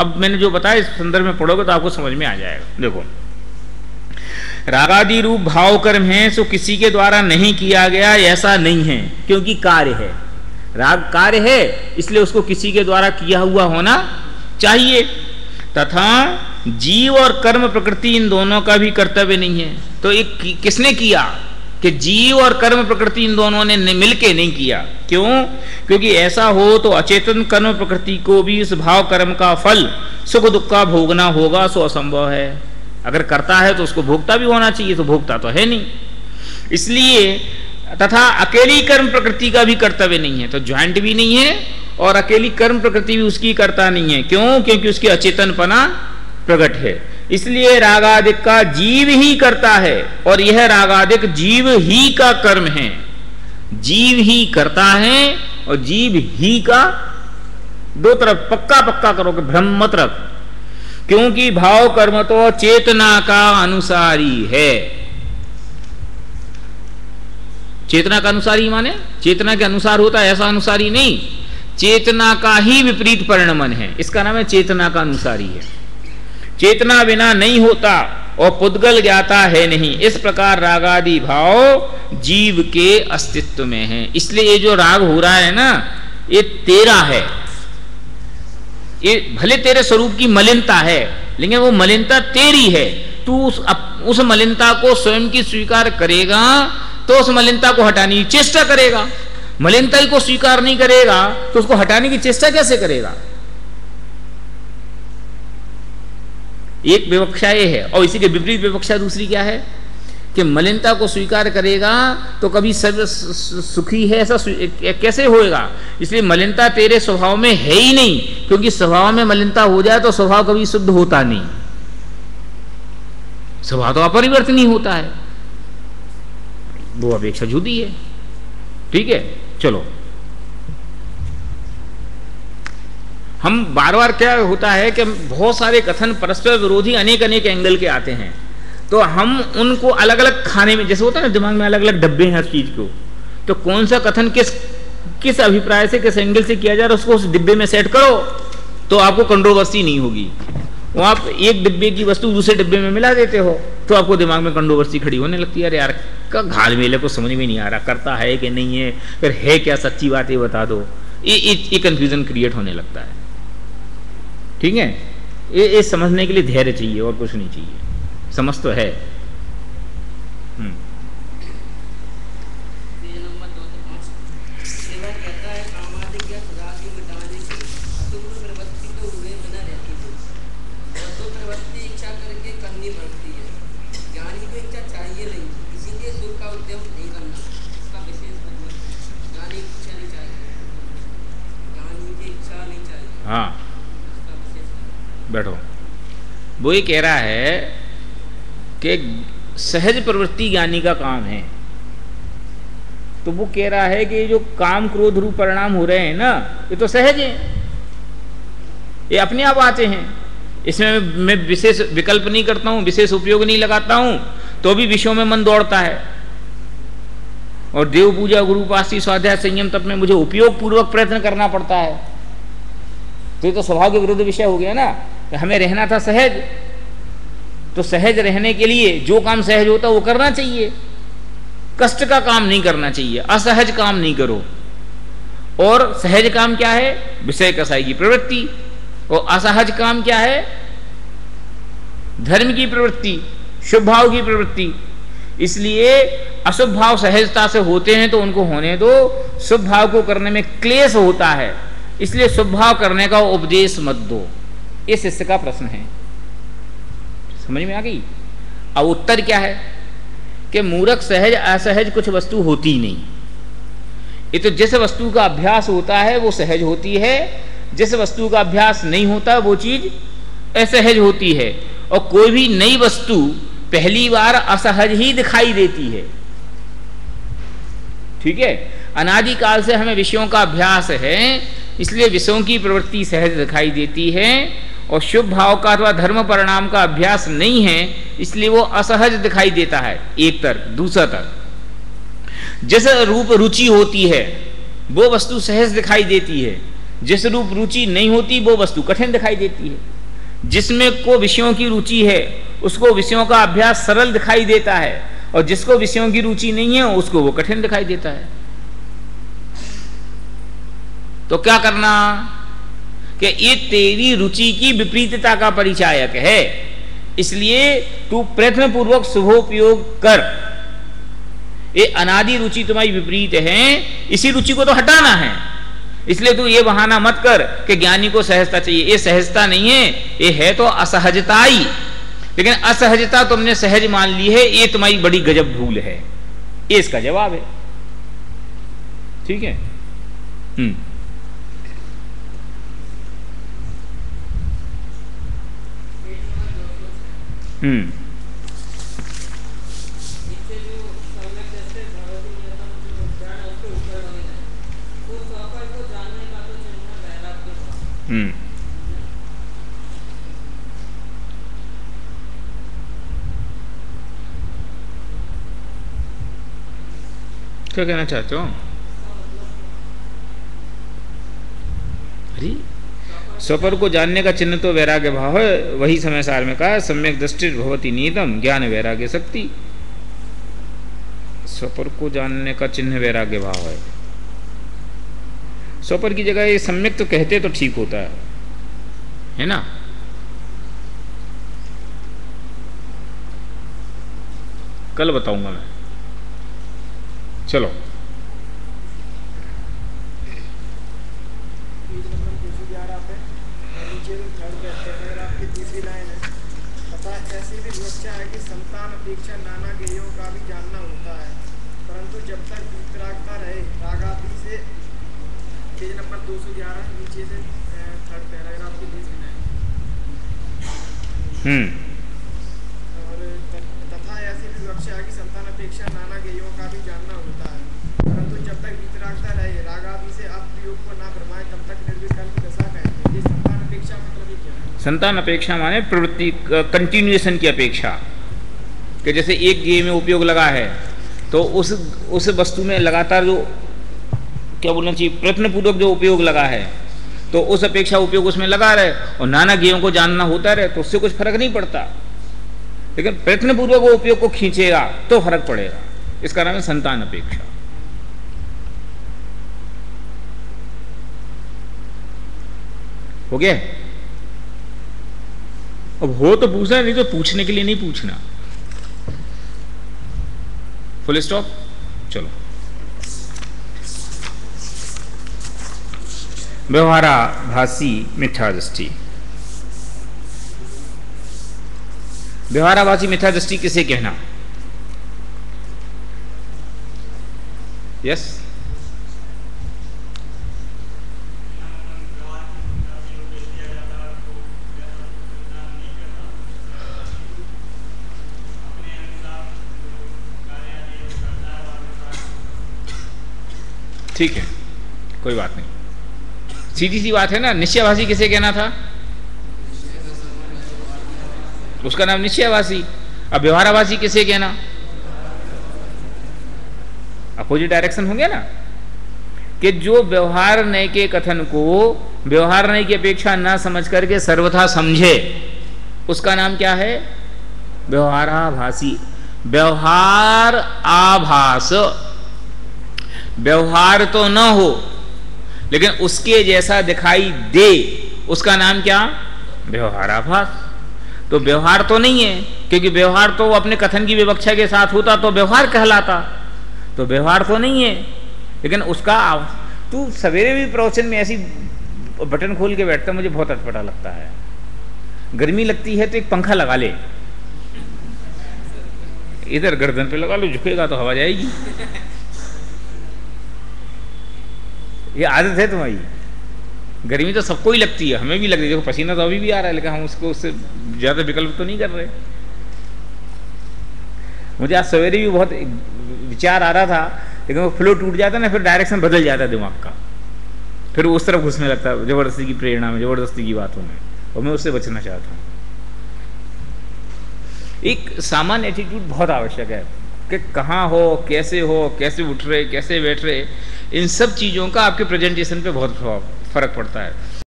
अब मैंने जो बताया इस संदर्भ में पढ़ोगे तो आपको समझ में आ जाएगा। देखो, रागादि रूप भाव कर्म है सो किसी के द्वारा नहीं किया गया ऐसा नहीं है, क्योंकि कार्य है, राग कार्य है, इसलिए उसको किसी के द्वारा किया हुआ होना चाहिए। तथा जीव और कर्म प्रकृति इन दोनों का भी कर्तव्य नहीं है। तो एक किसने किया कि जीव और कर्म प्रकृति इन दोनों ने मिलके नहीं किया। क्यों? क्योंकि ऐसा हो तो अचेतन कर्म प्रकृति को भी इस भाव कर्म का फल सुख दुख का भोगना होगा, सो असंभव है। अगर करता है तो उसको भोगता भी होना चाहिए, तो भोगता तो है नहीं। इसलिए तथा अकेली कर्म प्रकृति का भी कर्तव्य नहीं है, तो ज्वाइंट भी नहीं है और अकेली कर्म प्रकृति भी उसकी करता नहीं है। क्यों? क्योंकि उसकी अचेतनपना प्रकट है। इसलिए रागादिक का जीव ही करता है और यह रागादिक जीव ही का कर्म है। जीव ही करता है और जीव ही का, दो तरफ पक्का पक्का करोगे, भ्रम मत रख। क्योंकि भाव कर्म तो चेतना का अनुसारी है। चेतना का अनुसारी माने चेतना के अनुसार होता है ऐसा अनुसारी नहीं, चेतना का ही विपरीत परिणमन है, इसका नाम है चेतना का अनुसारी है। चेतना बिना नहीं होता और पुद्गल ज्ञाता है नहीं। इस प्रकार रागादि भाव जीव के अस्तित्व में है। इसलिए ये जो राग हो रहा है ना, ये तेरा है। ये भले तेरे स्वरूप की मलिनता है, लेकिन वो मलिनता तेरी है। तू उस मलिनता को स्वयं की स्वीकार करेगा तो उस मलिनता को हटाने की चेष्टा करेगा। मलिनता को स्वीकार नहीं करेगा तो उसको हटाने की चेष्टा कैसे करेगा? एक विवक्षा ये है, और इसी के विपरीत विवक्षा दूसरी क्या है कि मलिनता को स्वीकार करेगा तो कभी सर्व सुखी है ऐसा कैसे होएगा? इसलिए मलिनता तेरे स्वभाव में है ही नहीं, क्योंकि स्वभाव में मलिनता हो जाए तो स्वभाव कभी शुद्ध होता नहीं। स्वभाव तो अपरिवर्तनीय होता है, वो अपेक्षा जुदी है। ठीक है, चलो हम बार बार क्या होता है कि बहुत सारे कथन परस्पर विरोधी अनेक अनेक एंगल के आते हैं, तो हम उनको अलग अलग खाने में, जैसे होता है ना दिमाग में अलग अलग डब्बे हैं हर चीज को, तो कौन सा कथन किस अभिप्राय से किस एंगल से किया जा रहा है उसको उस डिब्बे में सेट करो तो आपको कंट्रोवर्सी नहीं होगी। वो आप एक डिब्बे की वस्तु दूसरे डिब्बे में मिला देते हो तो आपको दिमाग में कंट्रोवर्सी खड़ी होने लगती है। अरे यार का घाल मेले को समझ में नहीं आ रहा, करता है कि नहीं है, फिर है क्या, सच्ची बात है बता दो। ये कंफ्यूजन क्रिएट होने लगता है। ठीक है, ये समझने के लिए धैर्य चाहिए और कुछ नहीं चाहिए, समझ तो है। हाँ बैठो, वो ये कह रहा है कि सहज प्रवृत्ति ज्ञानी का काम है। तो वो कह रहा है कि जो काम क्रोध रूप परिणाम हो रहे हैं ना, ये तो सहज है, ये अपने आप आते हैं। इसमें मैं विशेष विकल्प नहीं करता हूं, विशेष उपयोग नहीं लगाता हूं, तो भी विषयों में मन दौड़ता है। और देव पूजा, गुरु उपासना, स्वाध्याय, संयम तप में मुझे उपयोग पूर्वक प्रयत्न करना पड़ता है। तो ये तो स्वभाव के विरुद्ध विषय हो गया ना। तो हमें रहना था सहज, तो सहज रहने के लिए जो काम सहज होता है वो करना चाहिए, कष्ट का काम नहीं करना चाहिए, असहज काम नहीं करो। और सहज काम क्या है? विषय कसाई की प्रवृत्ति। और असहज काम क्या है? धर्म की प्रवृत्ति, शुभ भाव की प्रवृत्ति। इसलिए अशुभ भाव सहजता से होते हैं तो उनको होने दो, शुभ भाव को करने में क्लेश होता है, इसलिए शुभ भाव करने का उपदेश मत दो। ये शिष्य का प्रश्न है, समझ में आ गई? अब उत्तर क्या है कि मूर्ख सहज असहज कुछ वस्तु होती ही नहीं। ये तो जिस वस्तु का अभ्यास होता है वो सहज होती है, जिस वस्तु का अभ्यास नहीं होता वो चीज असहज होती है। और कोई भी नई वस्तु पहली बार असहज ही दिखाई देती है। ठीक है, अनादिकाल से हमें विषयों का अभ्यास है, इसलिए विषयों की प्रवृत्ति सहज दिखाई देती है। और शुभ भाव का अथवा धर्म परिणाम का अभ्यास नहीं है, इसलिए वो असहज दिखाई देता है। एक तर्क। दूसरा तर्क, जिस रूप रुचि होती है वो वस्तु सहज दिखाई देती है, जिस रूप रुचि नहीं होती वो वस्तु कठिन दिखाई देती है। जिसमें को विषयों की रुचि है उसको विषयों का अभ्यास सरल दिखाई देता है, और जिसको विषयों की रुचि नहीं है उसको वो कठिन दिखाई देता है। तो क्या करना कि ये तेरी रुचि की विपरीतता का परिचायक है, इसलिए तू प्रयत्न पूर्वक शुभोपयोग कर। ये अनादि रुचि तुम्हारी विपरीत है, इसी रुचि को तो हटाना है। इसलिए तू ये बहाना मत कर कि ज्ञानी को सहजता चाहिए। ये सहजता नहीं है, ये है तो असहजता ही। लेकिन असहजता तुमने सहज मान ली है, ये तुम्हारी बड़ी गजब भूल है। ये इसका जवाब है। ठीक है। क्या कहना चाहते हो? अरे स्वपर को जानने का चिन्ह तो वैराग्य भाव है। वही समय सार में कहा सम्यक दृष्टि भवति नीतम ज्ञान वैराग्य शक्ति। स्वपर को जानने का चिन्ह वैराग्य भाव है। स्वपर की जगह ये सम्यक तो कहते तो ठीक होता है ना। कल बताऊंगा मैं। चलो ऐसी भी विवक्षा है कि संतान अपेक्षा नाना ज्ञेयों का भी जानना होता है, परंतु जब तक वितरागता रहे रागादि से। पेज नंबर 211 नीचे से थर्ड पैराग्राफ की 20 लाइन। और तथा ऐसी भी विवक्षा है कि संतान अपेक्षा नाना ज्ञेयों का भी जानना होता है, परंतु जब तक वितरागता रहे रागादि से अप्रयोग को ना भरमाए तब तक निर्विकल्प दशा कहते हैं। ये संतान अपेक्षा मतलब क्या है? संतान अपेक्षा माने प्रवृत्ति कंटिन्यूएशन की अपेक्षा, कि जैसे एक गेय में उपयोग लगा है तो उस वस्तु में लगातार जो क्या बोलना चाहिए प्रयत्नपूर्वक जो उपयोग लगा है तो उस अपेक्षा उपयोग उसमें लगा रहे, और नाना गेयों को जानना होता रहे तो उससे कुछ फर्क नहीं पड़ता। लेकिन प्रयत्नपूर्वक वो उपयोग को खींचेगा तो फर्क पड़ेगा। इसका नाम है संतान अपेक्षा। हो गया? अब हो तो पूछना, नहीं तो पूछने के लिए नहीं पूछना। Full stop. चलो व्यवहाराभासी मिथ्या दृष्टि। व्यवहाराभासी मिथ्या दृष्टि किसे कहना? यस ठीक है, कोई बात नहीं, सीधी सी बात है ना। निश्चयभासी किसे कहना था? उसका नाम निश्चयभासी। अब व्यवहाराभासी किसे कहना? अपोजिट डायरेक्शन हो गया ना, कि जो व्यवहार नय के कथन को व्यवहार नय की अपेक्षा ना समझ करके सर्वथा समझे, उसका नाम क्या है? व्यवहाराभासी। व्यवहार आभास, व्यवहार तो न हो लेकिन उसके जैसा दिखाई दे, उसका नाम क्या? व्यवहाराभास। तो व्यवहार तो नहीं है, क्योंकि व्यवहार तो अपने कथन की विवक्षा के साथ होता तो व्यवहार कहलाता। तो व्यवहार तो नहीं है, लेकिन उसका तू सवेरे भी प्रवचन में ऐसी बटन खोल के बैठता, मुझे बहुत अटपटा लगता है। गर्मी लगती है तो एक पंखा लगा ले, इधर गर्दन पे लगा लो, झुकेगा तो हवा जाएगी। ये आदत है तुम्हारी। गर्मी तो सबको ही लगती है, हमें भी लगती है। देखो पसीना तो अभी भी आ रहा है, लेकिन हम उससे ज्यादा विकल्प तो नहीं कर रहे। मुझे आज सवेरे भी बहुत विचार आ रहा था, लेकिन वो फ्लो टूट जाता ना, फिर डायरेक्शन बदल जाता है दिमाग का, फिर उस तरफ घुसने लगता है जबरदस्ती की प्रेरणा में, जबरदस्ती की बातों में, और मैं उससे बचना चाहता हूँ। एक सामान्य एटीट्यूड बहुत आवश्यक है कि कहाँ हो, कैसे उठ रहे, कैसे बैठ रहे, इन सब चीज़ों का आपके प्रेजेंटेशन पे बहुत फर्क पड़ता है।